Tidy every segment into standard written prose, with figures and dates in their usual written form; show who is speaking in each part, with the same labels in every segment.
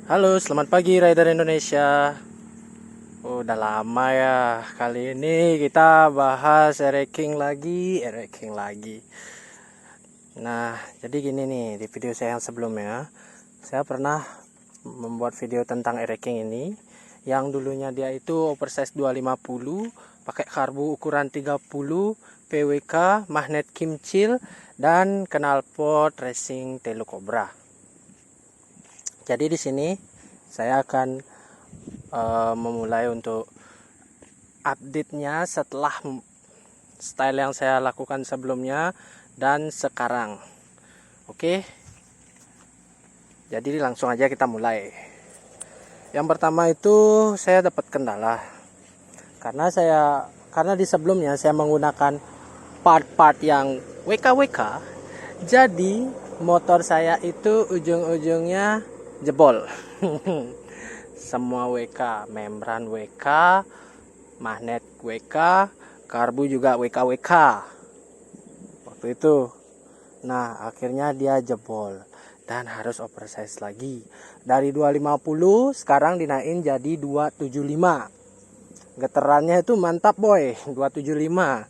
Speaker 1: Halo, selamat pagi Rider Indonesia. Udah lama ya. Kali ini kita bahas ereking lagi. Nah, jadi gini nih, di video saya yang sebelumnya, saya pernah membuat video tentang ereking ini. Yang dulunya dia itu oversize 250, pakai karbu ukuran 30, PWK, magnet kimcil, dan knalpot racing Telo Cobra. Jadi di sini saya akan memulai untuk update-nya setelah style yang saya lakukan sebelumnya dan sekarang. Oke. Jadi langsung aja kita mulai. Yang pertama itu saya dapat kendala. Karena di sebelumnya saya menggunakan part-part yang WKWK. Jadi motor saya itu ujung-ujungnya jebol. Semua WK, membran WK, magnet WK, karbu juga WKWK waktu itu. Nah, akhirnya dia jebol dan harus oversize lagi. Dari 250 sekarang dinaikin jadi 275. Geterannya itu mantap boy, 275.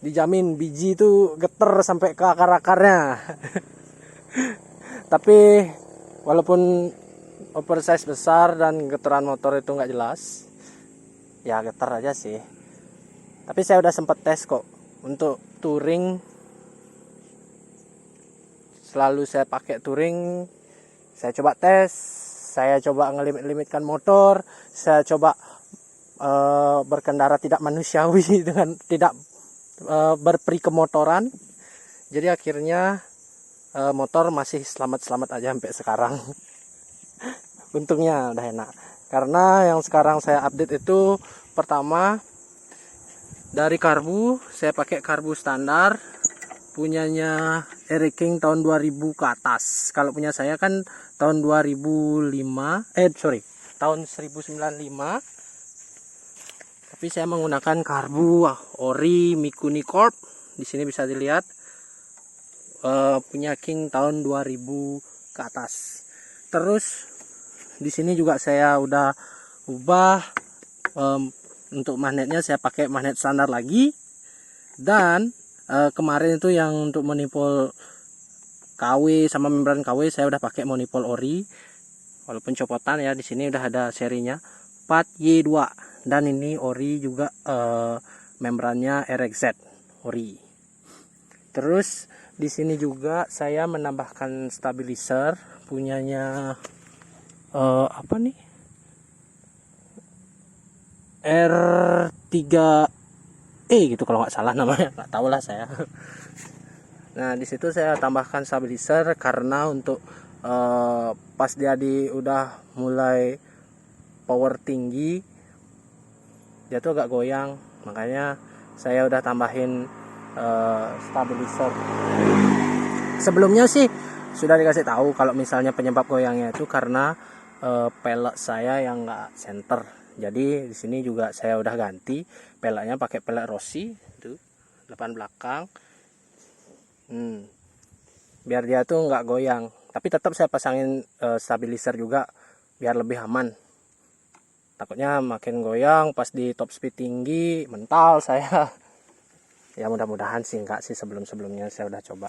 Speaker 1: Dijamin biji itu geter sampai ke akar-akarnya. Tapi walaupun oversize besar dan getaran motor itu nggak jelas, ya getar aja sih. Tapi saya udah sempat tes kok untuk touring. Selalu saya pakai touring, saya coba tes, saya coba ngelimit-limitkan motor, saya coba berkendara tidak manusiawi dengan tidak berperi kemotoran. Jadi akhirnya motor masih selamat-selamat aja sampai sekarang. Untungnya udah enak. Karena yang sekarang saya update itu pertama dari karbu, saya pakai karbu standar punyanya ereking tahun 2000 ke atas. Kalau punya saya kan tahun 2005, tahun 1995. Tapi saya menggunakan karbu ori Mikuni Corp. Di sini bisa dilihat punya king tahun 2000 ke atas. Terus di sini juga saya udah ubah untuk magnetnya, saya pakai magnet standar lagi. Dan kemarin itu yang untuk monipol KW sama membran KW saya udah pakai monipol ori. Walaupun copotan ya, di sini udah ada serinya 4Y2 dan ini ori juga, membrannya RXZ ori. Terus di sini juga saya menambahkan stabilizer punyanya apa nih, R3E gitu kalau nggak salah namanya, nggak tahu lah saya. Nah di situ saya tambahkan stabilizer karena untuk pas dia udah mulai power tinggi, dia tuh agak goyang, makanya saya udah tambahin stabilizer. Sebelumnya sih sudah dikasih tahu kalau misalnya penyebab goyangnya itu karena pelek saya yang nggak center. Jadi di sini juga saya udah ganti peleknya pakai pelek Rossi itu depan belakang. Biar dia tuh nggak goyang. Tapi tetap saya pasangin stabilizer juga biar lebih aman. Takutnya makin goyang pas di top speed tinggi mental saya. Ya mudah-mudahan sih enggak sih, sebelum-sebelumnya saya udah coba.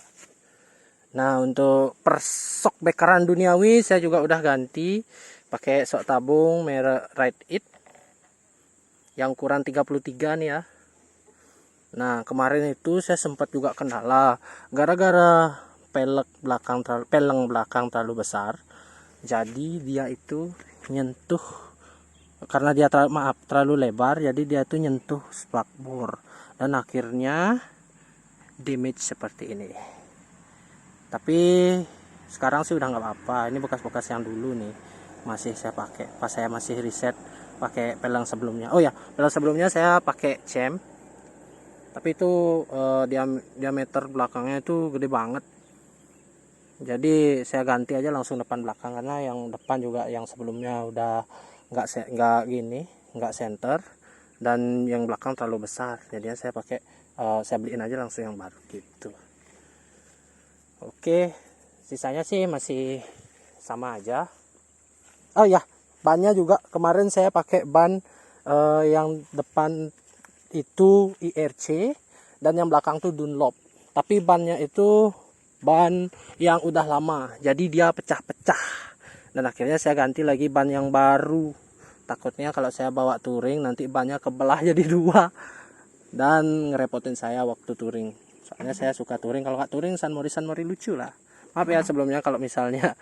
Speaker 1: Nah untuk persok bekaran duniawi saya juga udah ganti pakai sok tabung merek Ride It yang ukuran 33 nih ya. Nah kemarin itu saya sempat juga kendala gara-gara peleng belakang terlalu besar. Jadi dia itu nyentuh, karena dia terlalu lebar, jadi dia tuh nyentuh spakbor dan akhirnya damage seperti ini. Tapi sekarang sih udah nggak apa-apa. Ini bekas-bekas yang dulu nih masih saya pakai pas saya masih riset pakai pelang sebelumnya. Oh ya, pelang sebelumnya saya pakai cem, tapi itu diameter belakangnya itu gede banget. Jadi saya ganti aja langsung depan belakang karena yang depan juga yang sebelumnya udah nggak center, dan yang belakang terlalu besar. Jadinya saya pakai saya beliin aja langsung yang baru gitu. Oke, sisanya sih masih sama aja. Oh ya, bannya juga kemarin saya pakai ban yang depan itu IRC dan yang belakang tuh Dunlop. Tapi bannya itu ban yang udah lama, jadi dia pecah-pecah. Dan akhirnya saya ganti lagi ban yang baru. Takutnya kalau saya bawa touring nanti bannya kebelah jadi dua dan ngerepotin saya waktu touring. Soalnya saya suka touring, kalau nggak touring San Mori lucu lah. Maaf ya sebelumnya kalau misalnya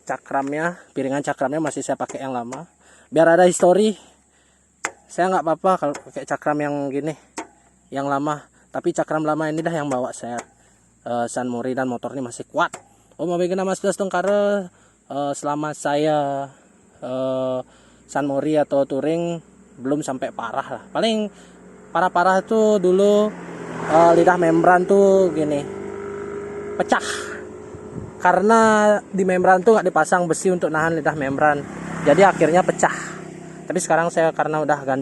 Speaker 1: cakramnya, piringan cakramnya masih saya pakai yang lama. Biar ada histori. Saya nggak apa-apa kalau pakai cakram yang gini, yang lama. Tapi cakram lama ini dah yang bawa saya San Mori dan motornya masih kuat. Oh mau bikin nama sudah tongkar selama saya San Mori atau touring belum sampai parah lah. Paling parah-parah tuh dulu lidah membran tuh gini pecah. Karena di membran tuh nggak dipasang besi untuk nahan lidah membran, jadi akhirnya pecah. Tapi sekarang saya karena udah ganti